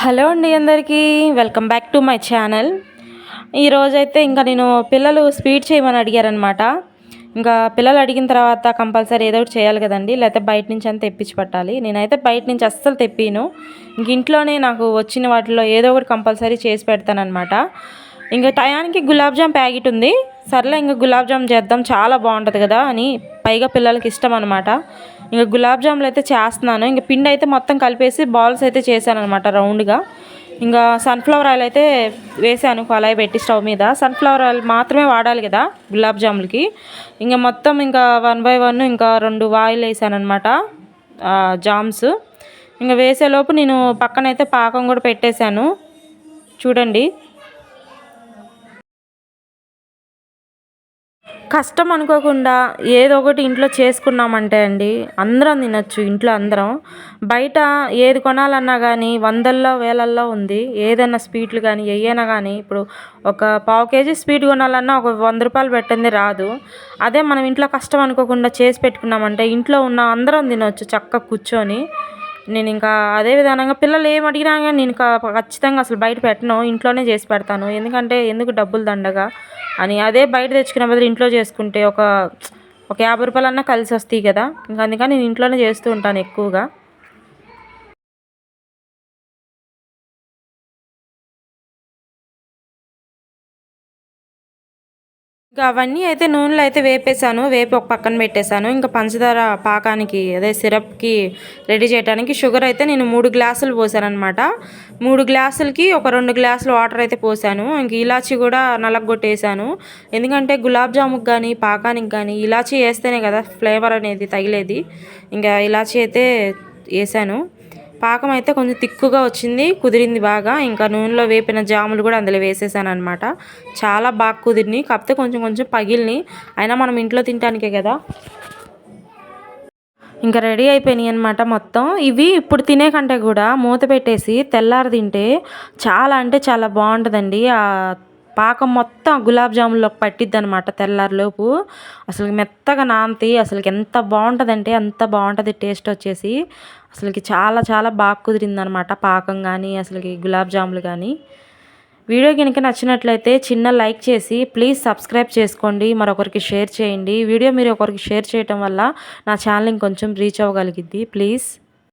Hello అండి అందరికీ welcome back to my channel. ఈరోజైతే ఇంకా నేను పిల్లలు స్వీట్ చేయమని అడిగారనమాట. ఇంకా పిల్లలు అడిగిన తర్వాత కంపల్సరీ ఏదో ఒకటి చేయాలి కదండి, లేకపోతే బయట నుంచి అంతా తెప్పించి పట్టాలి. నేనైతే బయట నుంచి అస్సలు తెప్పిను, ఇంక ఇంట్లోనే నాకు వచ్చిన వాటిలో ఏదో ఒకటి కంపల్సరీ చేసి పెడతానమాట. ఇంకా టయానికి గులాబ్ జామ్ ప్యాకెట్ ఉంది, సర్లే ఇంకా గులాబ్ జామ్ చేద్దాం చాలా బాగుంటుంది కదా అని, పైగా పిల్లలకి ఇష్టం అనమాట. ఇంకా గులాబ్ జాములు అయితే చేస్తున్నాను. ఇంకా పిండి అయితే మొత్తం కలిపేసి బాల్స్ అయితే చేశాను అనమాట రౌండ్గా. ఇంకా సన్ఫ్లవర్ ఆయిల్ అయితే వేసాను కళాయి పెట్టి స్టవ్ మీద. సన్ఫ్లవర్ ఆయిల్ మాత్రమే వాడాలి కదా గులాబ్ జాములకి. ఇంకా మొత్తం ఇంకా 1 బై 1 ఇంకా 2 ఆయిల్ వేసాను అనమాట జామ్స్. ఇంకా వేసేలోపు నేను పక్కనైతే పాకం కూడా పెట్టేశాను చూడండి. కష్టం అనుకోకుండా ఏదో ఒకటి ఇంట్లో చేసుకున్నామంటే అండి అందరం తినచ్చు. ఇంట్లో అందరం బయట ఏది కొనాలన్నా కానీ వందల్లో వేలల్లో ఉంది. ఏదైనా స్వీట్లు కానీ ఏయైనా కానీ ఇప్పుడు ఒక పావు కేజీ స్వీట్ కొనాలన్నా ఒక 100 రూపాయలు పెట్టింది రాదు. అదే మనం ఇంట్లో కష్టం అనుకోకుండా చేసి పెట్టుకున్నామంటే ఇంట్లో ఉన్న అందరం తినవచ్చు చక్కగా కూర్చొని. నేను ఇంకా అదే విధానంగా పిల్లలు ఏం అడిగినా కానీ నేను ఖచ్చితంగా అసలు బయట పెట్టను, ఇంట్లోనే చేసి పెడతాను. ఎందుకంటే ఎందుకు డబ్బులు దండగా అని, అదే బయట తెచ్చుకునే బదులు ఇంట్లో చేసుకుంటే ఒక ఒక 50 రూపాయలన్నా కలిసి వస్తాయి కదా. ఇంకా అందుకని నేను ఇంట్లోనే చేస్తూ ఉంటాను ఎక్కువగా. ఇంకా అవన్నీ అయితే నూనెలో అయితే వేపేసాను, వేపి ఒక పక్కన పెట్టేశాను. ఇంకా పంచదార పాకానికి అదే సిరప్కి రెడీ చేయడానికి షుగర్ అయితే నేను 3 గ్లాసులు పోసాను అనమాట. 3 గ్లాసులకి ఒక 2 గ్లాసులు వాటర్ అయితే పోసాను. ఇంక ఇలాచి కూడా నలగొట్టేసాను. ఎందుకంటే గులాబ్ జాముకి కానీ పాకానికి కానీ ఇలాచి వేస్తేనే కదా ఫ్లేవర్ అనేది తగిలేది. ఇంకా ఇలాచి అయితే వేసాను. పాకం అయితే కొంచెం తిక్కుగా వచ్చింది, కుదిరింది బాగా. ఇంకా నూనెలో వేపిన జాములు కూడా అందులో వేసేసాను అనమాట. చాలా బాగా కుదిరినాయి, కాకపోతే కొంచెం కొంచెం పగిలినాయి. అయినా మనం ఇంట్లో తినడానికే కదా. ఇంకా రెడీ అయిపోయినాయి అనమాట మొత్తం. ఇవి ఇప్పుడు తినే కంటే కూడా మూత పెట్టేసి తెల్లారి తింటే చాలా అంటే చాలా బాగుంటుందండి. ఆ పాకం మొత్తం గులాబ్ జామున్లోకి పట్టిద్ది అనమాట తెల్లారిలోపు. అసలు మెత్తగా నానతాయి. అసలుకి ఎంత బాగుంటుందంటే అంత బాగుంటుంది టేస్ట్ వచ్చేసి. అసలుకి చాలా చాలా బాగా కుదిరిందనమాట పాకం కానీ అసలుకి గులాబ్ జాములు కానీ. వీడియో కనుక నచ్చినట్లయితే చిన్న లైక్ చేసి ప్లీజ్ సబ్స్క్రైబ్ చేసుకోండి, మరొకరికి షేర్ చేయండి. వీడియో మీరు ఒకరికి షేర్ చేయడం వల్ల నా ఛానల్ ఇంకొంచెం రీచ్ అవ్వగలిగిద్ది. ప్లీజ్.